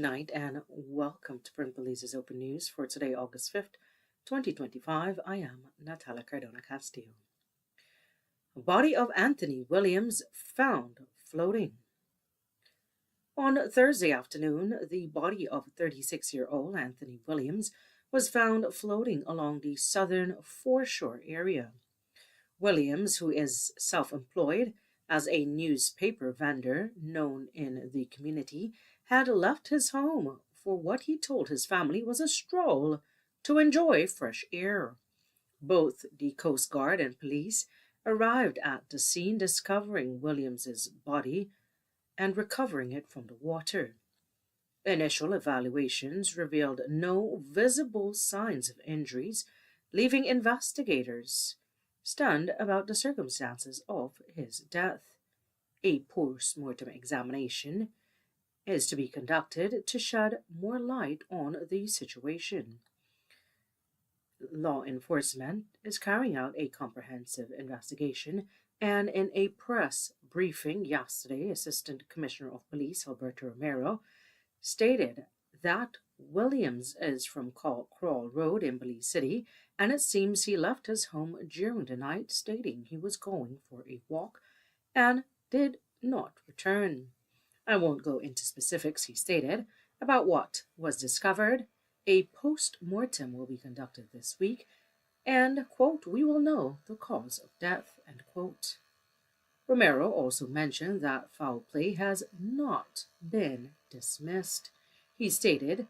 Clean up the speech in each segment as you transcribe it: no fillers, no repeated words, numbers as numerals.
night and welcome to Print Belize's Open News for today, August 5th, 2025. I am Natalia Cardona Castillo. Body of Anthony Williams found floating. On Thursday afternoon, the body of 36-year-old Anthony Williams was found floating along the southern foreshore area. Williams, who is self-employed as a newspaper vendor known in the community, had left his home for what he told his family was a stroll to enjoy fresh air. Both the Coast Guard and police arrived at the scene, discovering Williams's body and recovering it from the water. Initial evaluations revealed no visible signs of injuries, leaving investigators stunned about the circumstances of his death. A post-mortem examination is to be conducted to shed more light on the situation. Law enforcement is carrying out a comprehensive investigation, and in a press briefing yesterday, Assistant Commissioner of Police Alberto Romero stated that Williams is from Crawl Road in Belize City, and it seems he left his home during the night, stating he was going for a walk and did not return. I won't go into specifics, he stated, about what was discovered. A post-mortem will be conducted this week, and, quote, we will know the cause of death, end quote. Romero also mentioned that foul play has not been dismissed. He stated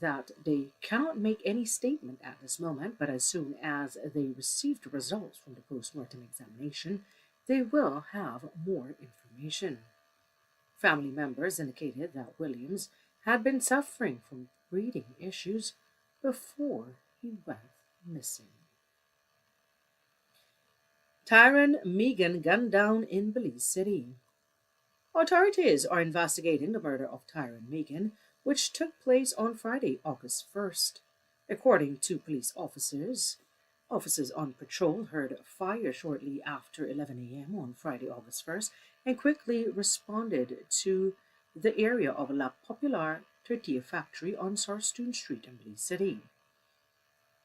that they cannot make any statement at this moment, but as soon as they receive the results from the post-mortem examination, they will have more information. Family members indicated that Williams had been suffering from breathing issues before he went missing. Tyron Megan gunned down in Belize City. Authorities are investigating the murder of Tyron Megan, which took place on Friday, August 1st. According to police officers on patrol heard fire shortly after 11 a.m. on Friday, August 1st, and quickly responded to the area of La Popular Tortilla Factory on Sarstoon Street in Belize City.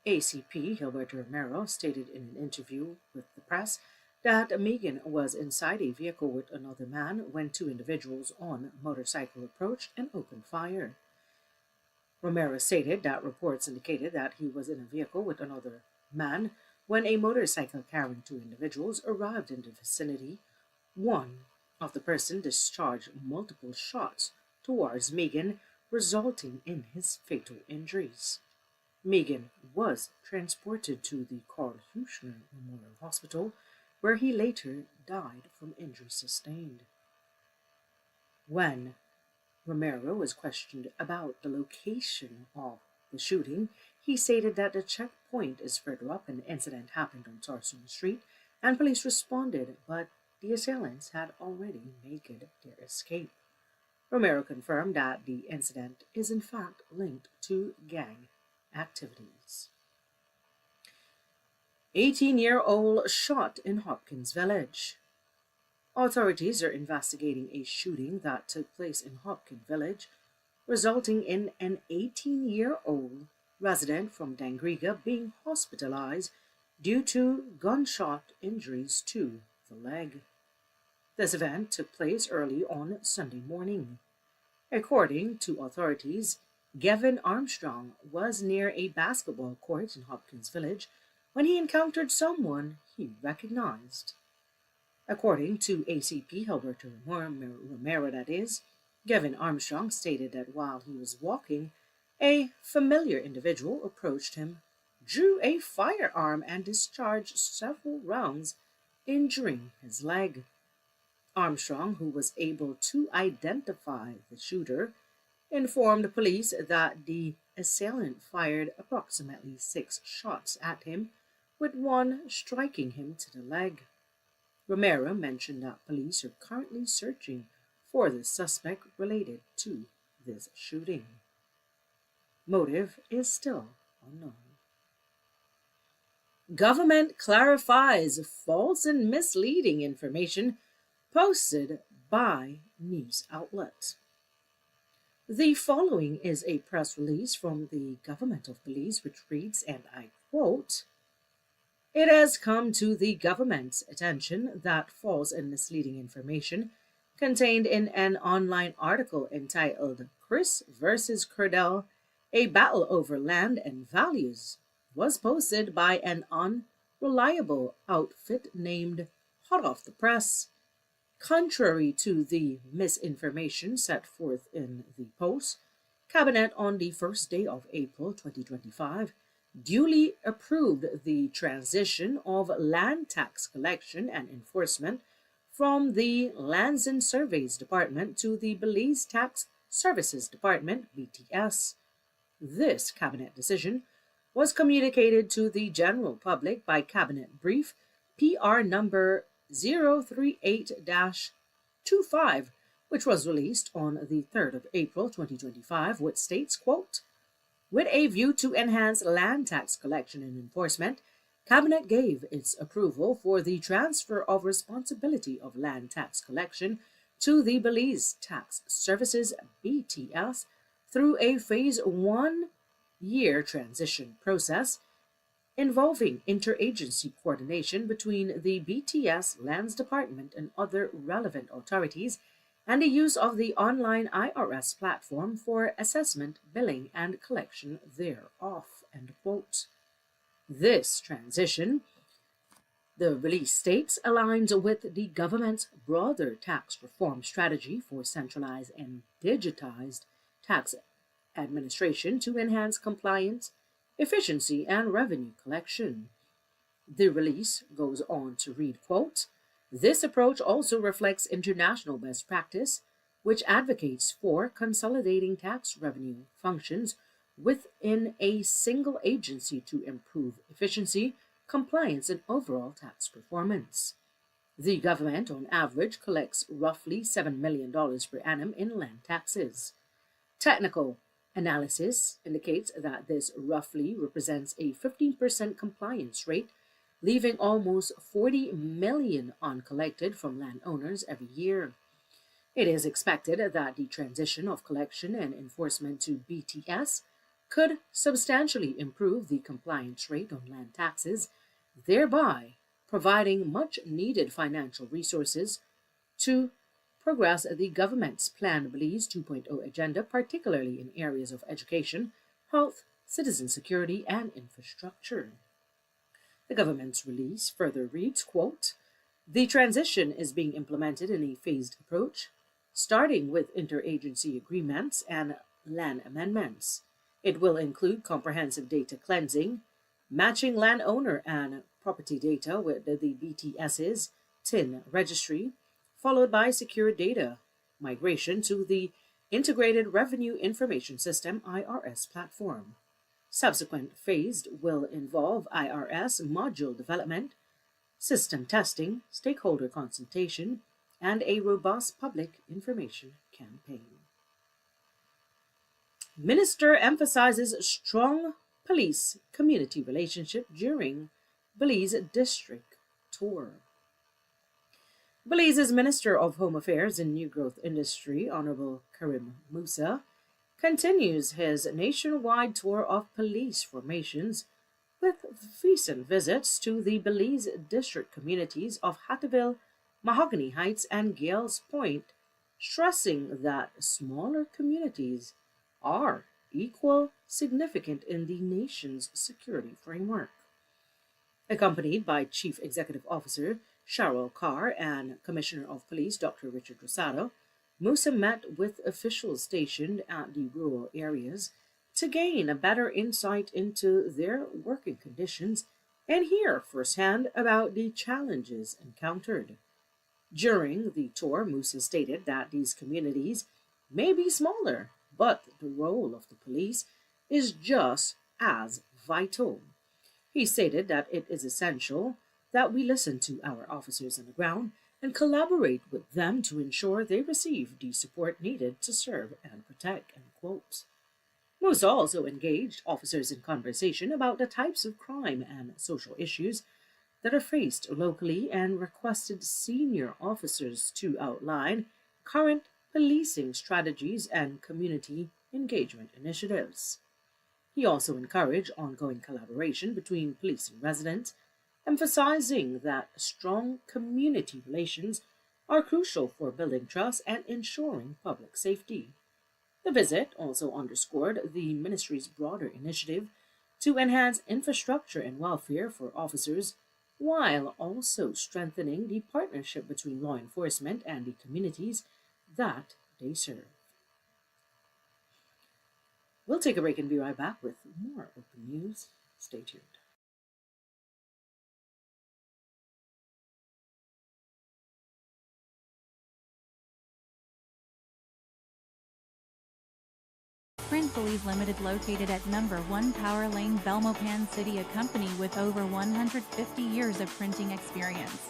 ACP Gilberto Romero stated in an interview with the press that Megan was inside a vehicle with another man when two individuals on a motorcycle approached and opened fire. Romero stated that reports indicated that he was in a vehicle with another man when a motorcycle carrying two individuals arrived in the vicinity. One of the person discharged multiple shots towards Megan, resulting in his fatal injuries. Megan was transported to the Carl Huschner Memorial Hospital, where he later died from injuries sustained. When Romero was questioned about the location of the shooting, he stated that the checkpoint is further up and the incident happened on Sarstoon Street, and police responded, but the assailants had already made their escape. Romero confirmed that the incident is in fact linked to gang activities. 18-year-old shot in Hopkins Village. Authorities are investigating a shooting that took place in Hopkins Village, resulting in an 18-year-old resident from Dangriga being hospitalized due to gunshot injuries to the leg. This event took place early on Sunday morning. According to authorities, Gavin Armstrong was near a basketball court in Hopkins Village when he encountered someone he recognized. According to ACP Alberto Romero, that is, Gavin Armstrong stated that while he was walking, a familiar individual approached him, drew a firearm, and discharged several rounds, injuring his leg. Armstrong, who was able to identify the shooter, informed police that the assailant fired approximately 6 shots at him, with one striking him to the leg. Romero mentioned that police are currently searching for the suspect related to this shooting. Motive is still unknown. Government clarifies false and misleading information posted by news outlets. The following is a press release from the government of Belize, which reads, and I quote, "It has come to the government's attention that false and misleading information contained in an online article entitled Chris versus Curdell, A Battle Over Land and Values was posted by an unreliable outfit named Hot Off the Press. Contrary to the misinformation set forth in the post, Cabinet on the first day of April 2025 duly approved the transition of land tax collection and enforcement from the Lands and Surveys Department to the Belize Tax Services Department, BTS. This Cabinet decision was communicated to the general public by Cabinet Brief PR number 038 25, which was released on the 3rd of April 2025, which states, quote, "With a view to enhance land tax collection and enforcement, Cabinet gave its approval for the transfer of responsibility of land tax collection to the Belize Tax Services BTS through a phase 1-year transition process involving interagency coordination between the BTS Lands Department and other relevant authorities, and the use of the online IRS platform for assessment, billing, and collection thereof." End quote. This transition, the release states, aligns with the government's broader tax reform strategy for centralized and digitized tax administration to enhance compliance, efficiency, and revenue collection. The release goes on to read, quote, "This approach also reflects international best practice, which advocates for consolidating tax revenue functions within a single agency to improve efficiency, compliance, and overall tax performance. The government, on average, collects roughly $7 million per annum in land taxes. Technical analysis indicates that this roughly represents a 15% compliance rate, leaving almost $40 million uncollected from landowners every year. It is expected that the transition of collection and enforcement to BTS could substantially improve the compliance rate on land taxes, thereby providing much needed financial resources to progress the government's planned Belize 2.0 agenda, particularly in areas of education, health, citizen security, and infrastructure." The government's release further reads, quote, "The transition is being implemented in a phased approach, starting with interagency agreements and land amendments. It will include comprehensive data cleansing, matching landowner and property data with the BTS's TIN registry, followed by secure data migration to the Integrated Revenue Information System IRS platform. Subsequent phase will involve IRS module development, system testing, stakeholder consultation, and a robust public information campaign." Minister emphasizes strong police-community relationship during Belize district tour. Belize's Minister of Home Affairs and New Growth Industry, Honorable Karim Musa, continues his nationwide tour of police formations with recent visits to the Belize district communities of Hattaville, Mahogany Heights, and Gales Point, stressing that smaller communities are equal significant in the nation's security framework. Accompanied by Chief Executive Officer Cheryl Carr and Commissioner of Police Dr. Richard Rosado, Musa met with officials stationed at the rural areas to gain a better insight into their working conditions and hear firsthand about the challenges encountered. During the tour, Musa stated that these communities may be smaller, but the role of the police is just as vital. He stated that it is essential that we listen to our officers on the ground and collaborate with them to ensure they receive the support needed to serve and protect, end quote. Musa also engaged officers in conversation about the types of crime and social issues that are faced locally and requested senior officers to outline current policing strategies and community engagement initiatives. He also encouraged ongoing collaboration between police and residents, emphasizing that strong community relations are crucial for building trust and ensuring public safety. The visit also underscored the ministry's broader initiative to enhance infrastructure and welfare for officers, while also strengthening the partnership between law enforcement and the communities that they serve. We'll take a break and be right back with more open news. Stay tuned. Print Belize Limited, located at number 1 Power Lane, Belmopan City, a company with over 150 years of printing experience.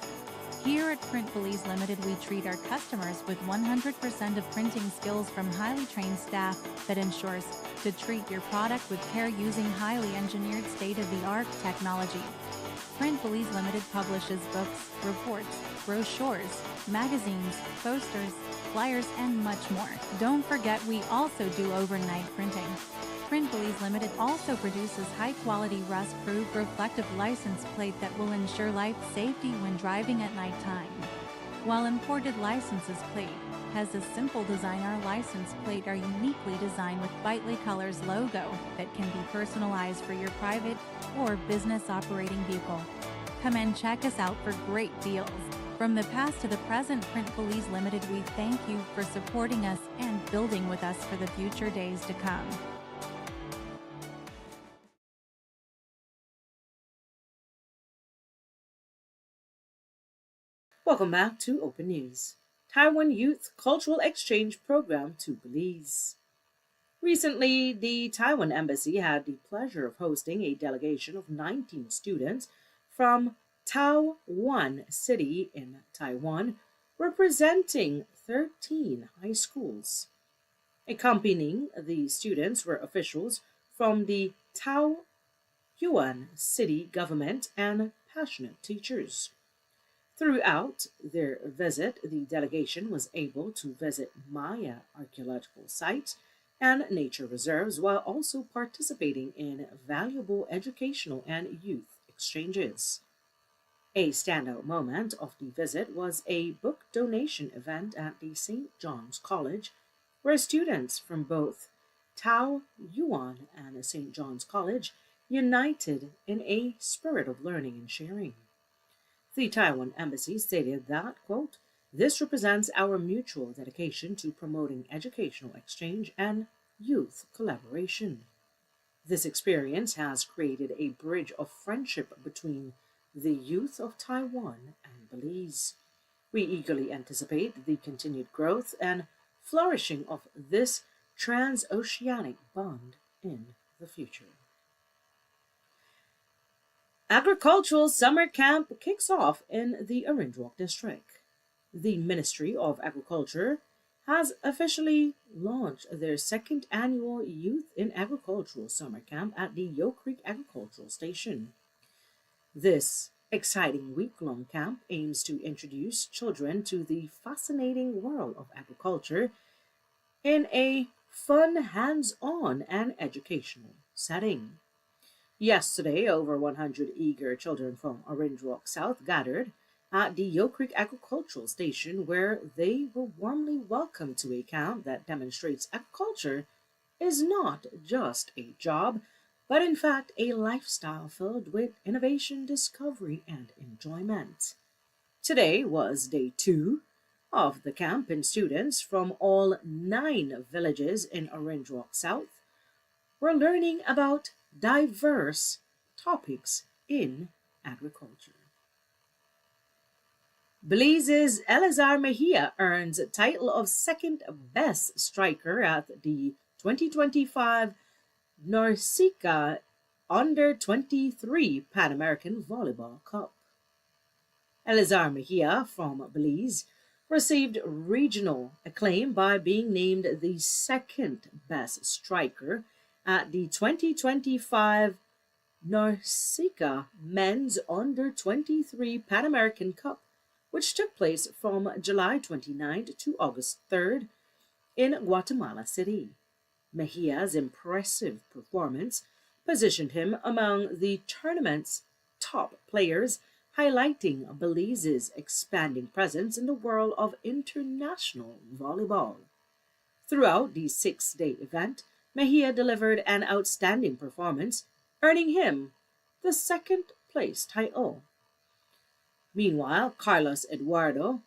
Here at Print Belize Limited, we treat our customers with 100% of printing skills from highly trained staff that ensures to treat your product with care using highly engineered state-of-the-art technology. Print Belize Limited publishes books, reports, brochures, magazines, posters, flyers, and much more. Don't forget, we also do overnight printing. Print Belize Limited also produces high-quality rust-proof reflective license plate that will ensure life safety when driving at nighttime. While imported licenses plate has a simple design, our license plate are uniquely designed with Bitely Colors logo that can be personalized for your private or business operating vehicle. Come and check us out for great deals. From the past to the present, Print Belize Limited, we thank you for supporting us and building with us for the future days to come. Welcome back to Open News. Taiwan Youth Cultural Exchange Program to Belize. Recently, the Taiwan Embassy had the pleasure of hosting a delegation of 19 students from Tao Wan City in Taiwan, representing 13 high schools. Accompanying the students were officials from the Tao Yuan City government and passionate teachers. Throughout their visit, the delegation was able to visit Maya archaeological sites and nature reserves while also participating in valuable educational and youth exchanges. A standout moment of the visit was a book donation event at the St. John's College, where students from both Tao Yuan and St. John's College united in a spirit of learning and sharing. The Taiwan Embassy stated that, quote, "This represents our mutual dedication to promoting educational exchange and youth collaboration. This experience has created a bridge of friendship between the youth of Taiwan and Belize. We eagerly anticipate the continued growth and flourishing of this transoceanic bond in the future." Agricultural Summer Camp kicks off in the Arindrock District. The Ministry of Agriculture has officially launched their second annual Youth in Agricultural Summer Camp at the Yo Creek Agricultural Station. This exciting week-long camp aims to introduce children to the fascinating world of agriculture in a fun, hands-on, and educational setting. Yesterday, over 100 eager children from Orange Rock South gathered at the Yo Creek Agricultural Station, where they were warmly welcomed to a camp that demonstrates agriculture is not just a job, but in fact a lifestyle filled with innovation, discovery, and enjoyment. Today was day 2 of the camp, and students from all 9 villages in Orange Rock South were learning about diverse topics in agriculture. Belize's Elazar Mejia earns a title of second best striker at the 2025 Norseca Under 23 Pan American Volleyball Cup. Elazar Mejia from Belize received regional acclaim by being named the second best striker at the 2025 Norseca Men's Under 23 Pan American Cup, which took place from July 29th to August 3rd in Guatemala City. Mejia's impressive performance positioned him among the tournament's top players, highlighting Belize's expanding presence in the world of international volleyball. Throughout the 6-day event, Mejia delivered an outstanding performance, earning him the second place title. Meanwhile, Carlos Eduardo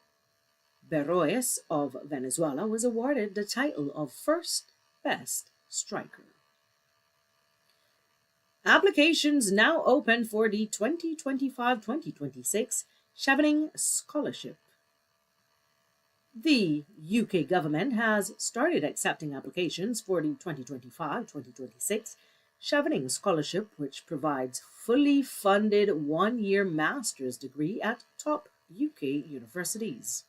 Berroes of Venezuela was awarded the title of first best striker. Applications now open for the 2025-2026 Chevening Scholarship. The UK government has started accepting applications for the 2025-2026 Chevening Scholarship, which provides fully funded one-year master's degree at top UK universities.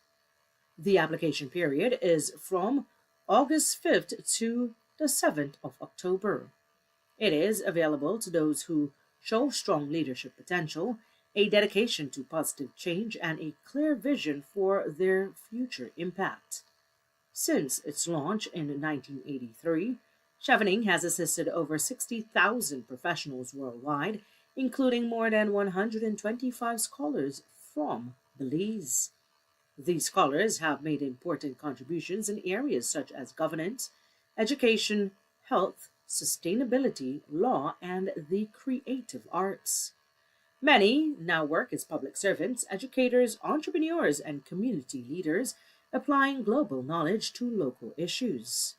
The application period is from August 5th to the 7th of October. It is available to those who show strong leadership potential, a dedication to positive change, and a clear vision for their future impact. Since its launch in 1983, Chevening has assisted over 60,000 professionals worldwide, including more than 125 scholars from Belize. These scholars have made important contributions in areas such as governance, education, health, sustainability, law, and the creative arts. Many now work as public servants, educators, entrepreneurs, and community leaders, applying global knowledge to local issues.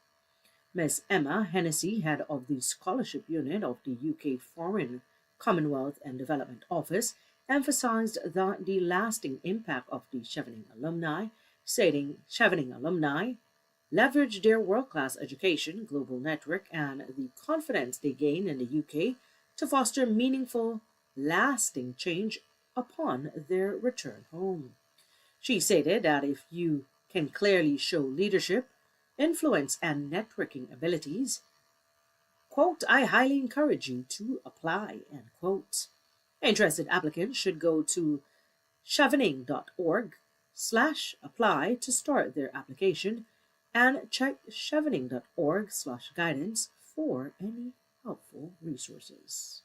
Ms. Emma Hennessy, head of the scholarship unit of the UK Foreign, Commonwealth and Development Office, emphasized the lasting impact of the Chevening alumni, stating Chevening alumni leverage their world-class education, global network, and the confidence they gain in the UK to foster meaningful, lasting change upon their return home. She stated that if you can clearly show leadership, influence, and networking abilities, quote, I highly encourage you to apply, end quote. Interested applicants should go to chevening.org/apply to start their application and check chevening.org/guidance for any helpful resources.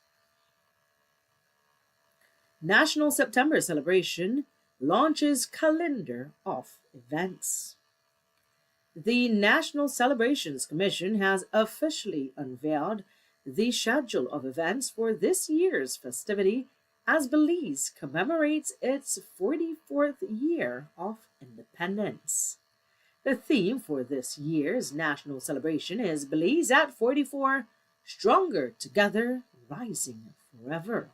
National September Celebration launches calendar of events. The National Celebrations Commission has officially unveiled the schedule of events for this year's festivity as Belize commemorates its 44th year of independence. The theme for this year's national celebration is Belize at 44, Stronger Together, Rising Forever.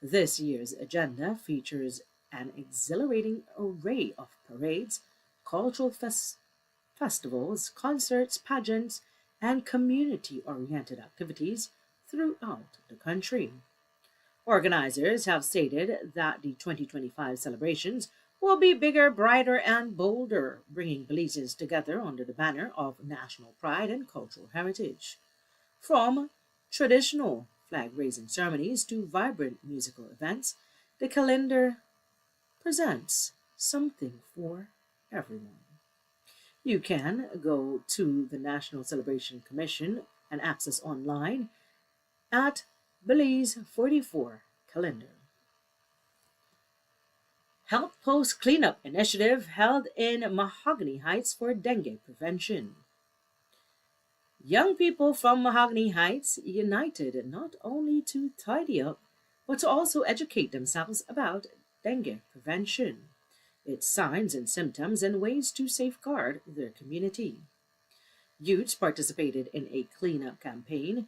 This year's agenda features an exhilarating array of parades, cultural festivals, concerts, pageants, and community-oriented activities throughout the country. Organizers have stated that the 2025 celebrations will be bigger, brighter, and bolder, bringing Belizeans together under the banner of national pride and cultural heritage. From traditional flag-raising ceremonies to vibrant musical events, the calendar presents something for everyone. You can go to the National Celebration Commission and access online at Belize 44 Calendar. Health Post Cleanup Initiative held in Mahogany Heights for dengue prevention. Young people from Mahogany Heights united not only to tidy up, but to also educate themselves about dengue prevention, its signs and symptoms, and ways to safeguard their community. Youths participated in a cleanup campaign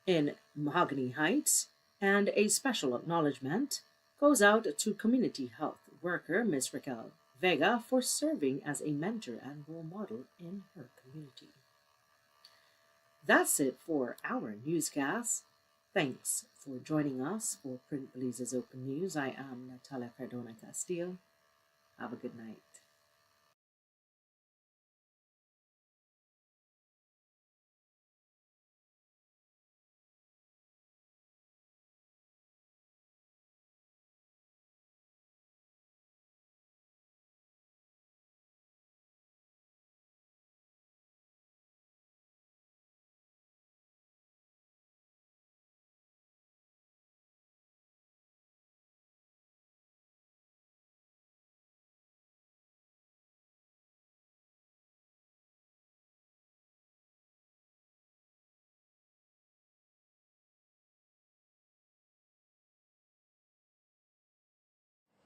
in Mahogany Heights, and a special acknowledgement goes out to community health worker Ms. Raquel Vega for serving as a mentor and role model in her community. That's it for our newscast. Thanks for joining us for Print Belize's Open News. I am Natalia Cardona Castillo. Have a good night.